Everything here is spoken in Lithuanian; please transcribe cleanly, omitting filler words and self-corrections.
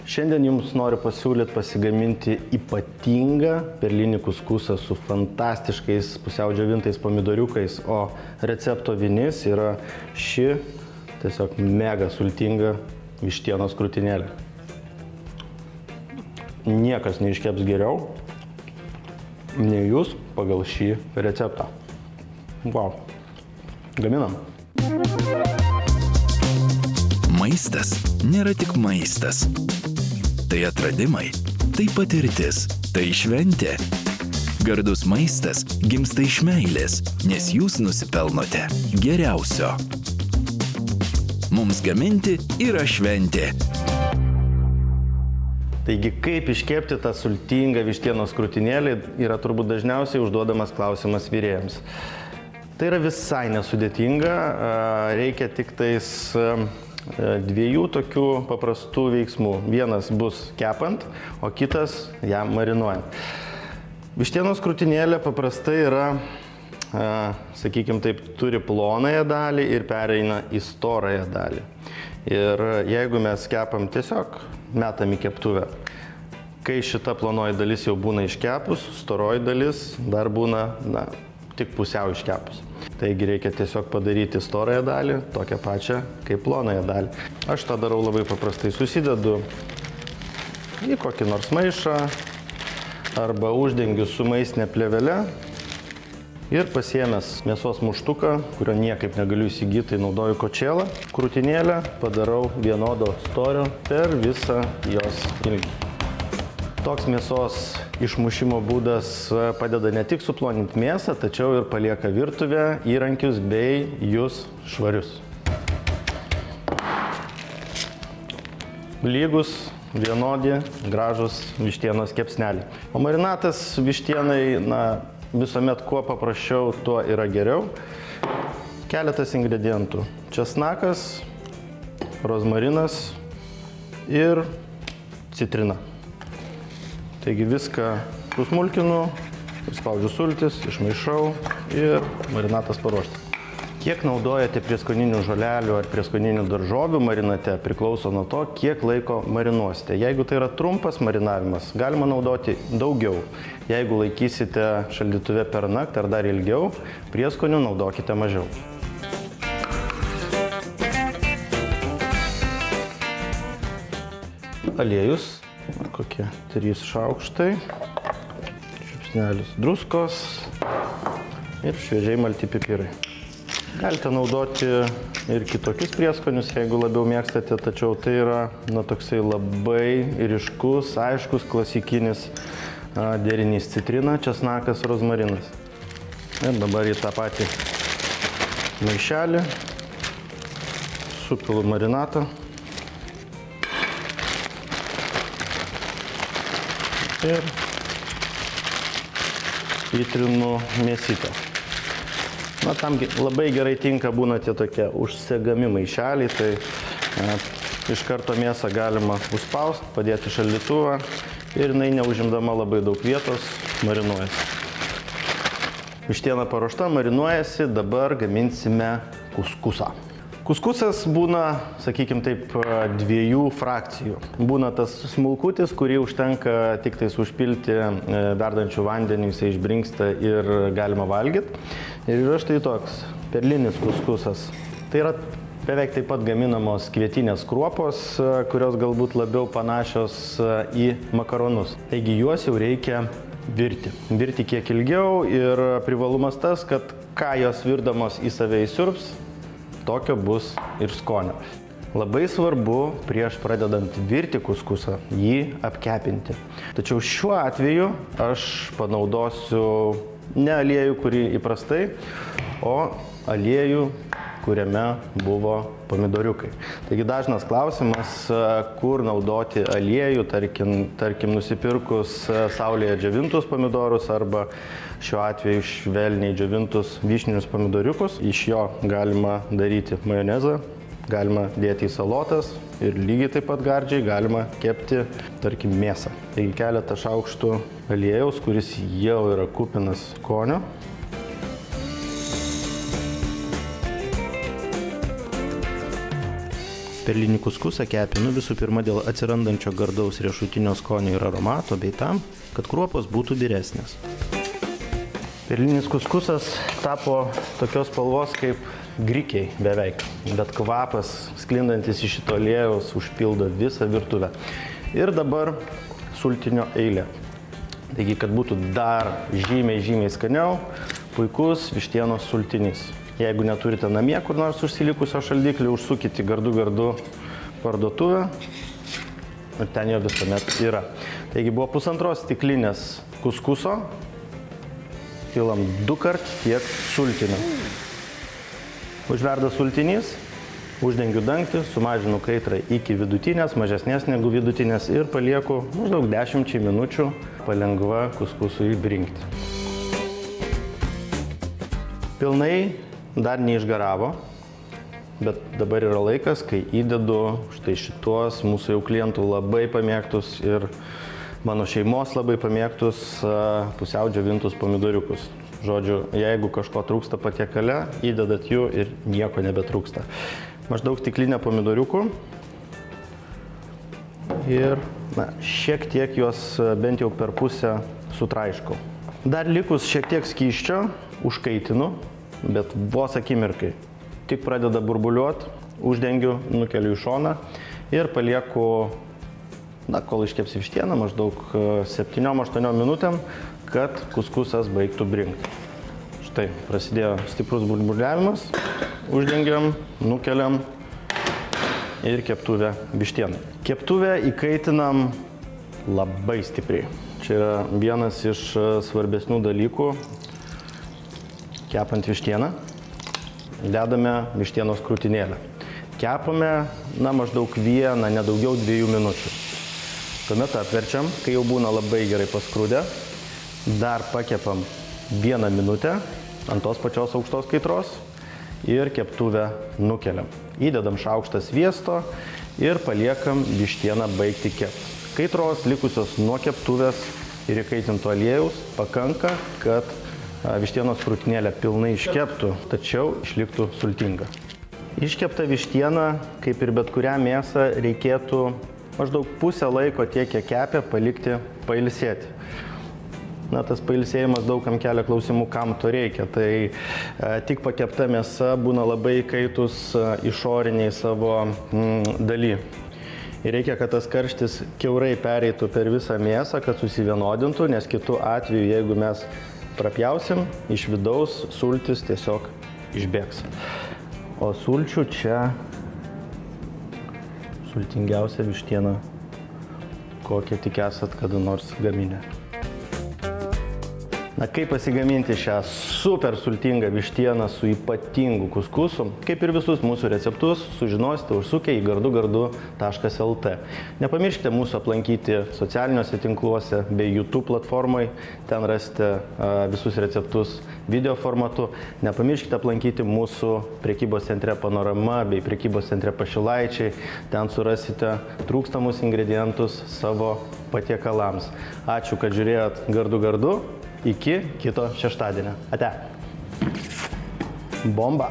Šiandien jums noriu pasiūlyti pasigaminti ypatingą perlinį kuskusą su fantastiškais pusiau džiovintais pomidoriukais, o recepto vinis yra ši tiesiog mega sultinga vištienos krūtinėlė. Niekas neiškeps geriau nei jūs pagal šį receptą. Wow. Gaminam. Maistas nėra tik maistas. Tai atradimai, tai patirtis, tai šventė. Gardus maistas gimsta iš meilės, nes jūs nusipelnote geriausio. Mums gaminti yra šventė. Taigi, kaip iškepti tą sultingą vištienos krūtinėlį yra turbūt dažniausiai užduodamas klausimas virėjams. Tai yra visai nesudėtinga, reikia tik tais dviejų tokių paprastų veiksmų. Vienas bus kepant, o kitas ją marinuojant. Vištienos krūtinėlė paprastai yra, sakykime taip, turi plonąją dalį ir pereina į storąją dalį. Ir jeigu mes kepam tiesiog, metam į keptuvę, kai šita plonoji dalis jau būna iškepus, storoji dalis dar būna, tik pusiau iškepus. Taigi reikia tiesiog padaryti storąją dalį, tokią pačią kaip plonąją dalį. Aš tą darau labai paprastai, susidedu į kokį nors maišą arba uždengiu su maistine plėvele ir pasiėmęs mėsos muštuką, kurio niekaip negaliu įsigyti, tai naudoju kočėlą, krūtinėlę padarau vienodo storio per visą jos ilgį. Toks mėsos išmušimo būdas padeda ne tik suploninti mėsą, tačiau ir palieka virtuvę, įrankius bei jūs švarius. Lygus, vienodi, gražus vištienos kepsneliai. O marinatas vištienai, visuomet kuo paprasčiau, tuo yra geriau. Keletas ingredientų. Česnakas, rozmarinas ir citrina. Taigi viską susmulkinu, išspaudžiu sultis, išmaišau ir marinatas paruoštas. Kiek naudojate prieskoninių žolelių ar prieskoninių daržovių marinate priklauso nuo to, kiek laiko marinuosite. Jeigu tai yra trumpas marinavimas, galima naudoti daugiau. Jeigu laikysite šaldytuve per naktį ar dar ilgiau, prieskonių naudokite mažiau. Aliejus, kokie 3 šaukštai, žiupsnelis druskos ir šviežiai malti pipirai. Galite naudoti ir kitokius prieskonius, jeigu labiau mėgstate, tačiau tai yra toksai labai ryškus, aiškus, klasikinis derinys citrina, česnakas, rozmarinas. Ir dabar į tą patį maišelį supilu marinatą. Ir įtrinu mėsytę. Tam labai gerai tinka būna tie tokie užsegami maišeliai, tai iš karto mėsą galima užspausti, padėti šaldytuvą ir jinai neužimdama labai daug vietos marinuojasi. Vištiena paruošta, marinuojasi, dabar gaminsime kuskusą. Kuskusas būna, sakykime taip, 2 frakcijų. Būna tas smulkutis, kurį užtenka tik tais užpilti verdančių vandeniu, jisai išbrinksta ir galima valgyti. Ir yra štai toks perlinis kuskusas. Tai yra beveik taip pat gaminamos kvietinės kruopos, kurios galbūt labiau panašios į makaronus. Taigi juos jau reikia virti. Virti kiek ilgiau ir privalumas tas, kad ką jos virdamos į save įsiurbs, tokio bus ir skonio. Labai svarbu prieš pradedant virti kuskusą jį apkepinti. Tačiau šiuo atveju aš panaudosiu ne aliejų, kurį įprastai, o aliejų, kuriame buvo pomidoriukai. Taigi dažnas klausimas, kur naudoti aliejų, tarkim nusipirkus saulėje džiovintus pomidorus arba šiuo atveju švelniai džiovintus vyšninius pomidoriukus. Iš jo galima daryti majonezą, galima dėti į salotas ir lygiai taip pat gardžiai galima kepti, tarkim, mėsą. Taigi keletą šaukštų aliejaus, kuris jau yra kupinas skonio. Perlinį kuskusą kepinu visų pirma dėl atsirandančio gardaus riešutinio skonio ir aromato, bei tam, kad kruopos būtų biresnės. Perlinis kuskusas tapo tokios spalvos kaip grikiai beveik, bet kvapas sklindantis iš šito aliejaus užpildo visą virtuvę. Ir dabar sultinio eilė. Taigi, kad būtų dar žymiai skaniau, puikus vištienos sultinys. Jeigu neturite namie kur nors užsilikusio šaldiklį, užsukite Gardu parduotuvę ir ten jo visuomet yra. Taigi buvo 1,5 stiklinės kuskuso, pilam 2 kart tiek sultinio. Užverda sultinys, uždengiu dangtį, sumažinu kaitrą iki vidutinės, mažesnės negu vidutinės ir palieku maždaug 10 minučių palengva kuskusui brinkti. Pilnai dar neišgaravo, bet dabar yra laikas, kai įdedu štai šitos mūsų jau klientų labai pamėgtus ir mano šeimos labai pamėgtus pusiau džiovintus pomidoriukus. Žodžiu, jeigu kažko trūksta patiekale, įdedat jų ir nieko nebetrūksta. Maždaug stiklinę pomidoriukų ir šiek tiek juos bent jau per pusę sutraiškau. Dar likus šiek tiek skysčio užkaitinu, bet vos akimirkai. Tik pradeda burbuliuot, uždengiu, nukeliu į šoną ir palieku, kol iškepsi vištieną, maždaug 7-8 minutėm, kad kuskusas baigtų brinkti. Štai, prasidėjo stiprus burbuliavimas, uždengiam, nukeliam ir keptuvę vištieną. Keptuvę įkaitinam labai stipriai. Čia yra vienas iš svarbesnių dalykų. Kepant vištieną, dedame vištienos krūtinėlę. Kepame, maždaug 1, nedaugiau 2 minučių. Tuomet apverčiam, kai jau būna labai gerai paskrudę, dar pakepam 1 minutę ant tos pačios aukštos kaitros ir keptuvę nukeliam. Įdedam šaukštą sviesto ir paliekam vištieną baigti kepti. Kaitros likusios nuo keptuvės ir įkaitinto aliejaus pakanka, kad vištienos krūtinėlė pilnai iškeptų, tačiau išliktų sultinga. Iškeptą vištieną, kaip ir bet kurią mėsą, reikėtų maždaug pusę laiko tiek, kiek kepė, palikti pailsėti. Tas pailsėjimas daugam kelia klausimų, kam to reikia. Tai tik pakepta mėsa būna labai įkaitus išoriniai savo daly. Ir reikia, kad tas karštis kiaurai pereitų per visą mėsą, kad susivienodintų, nes kitu atveju, jeigu mes prapjausim, iš vidaus sultis tiesiog išbėgs. O sulčių čia sultingiausia vištiena, kokią tik esat kada nors gaminę. Kaip pasigaminti šią super sultingą vištieną su ypatingu kuskusu? Kaip ir visus mūsų receptus sužinosite užsukę į gardu.lt. Nepamirškite mūsų aplankyti socialiniuose tinkluose bei YouTube platformai. Ten rasite visus receptus video formatu. Nepamirškite aplankyti mūsų prekybos centre Panorama bei prekybos centre Pašilaičiai. Ten surasite trūkstamus ingredientus savo patiekalams. Ačiū, kad žiūrėjot Gardu. Iki kito šeštadienio. Ate. Bomba.